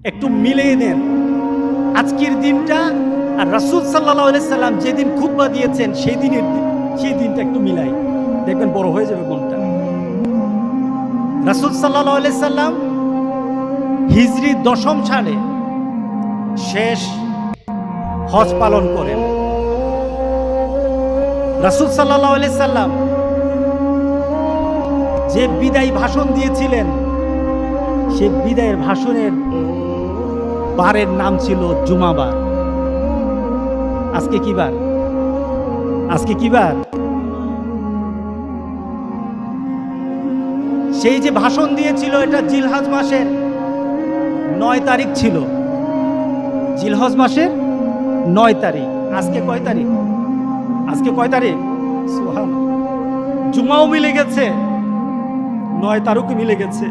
একটু মিলিয়ে নেন আজকের দিনটা আর রাসূল সাল্লাল্লাহু আলাইহি সাল্লাম যেদিন খুতবা দিয়েছেন সেই দিনটা একটু মিলাই, দেখবেন বড় হয়ে যাবে মনটা। রাসূল সাল্লাল্লাহু আলাইহি সাল্লাম হিজরি 10ম সালে শেষ হজ পালন করেন। রাসূল সাল্লাল্লাহু আলাইহি সাল্লাম যে বিদায়ী ভাষণ দিয়েছিলেন সে বিদায়ের ভাষণের বারের নাম ছিল জুমাবার। আজকে কি বার? আজকে কি বার? সেই যে ভাষণ দিয়েছিল এটা জিলহজ মাসের 9 তারিখ ছিল। জিলহজ মাসের 9 তারিখ। আজকে কয় তারিখ? আজকে কয় তারিখ? সুবহানাল্লাহ। জুমাও মিলে গেছে, 9 তারিখও মিলে গেছে।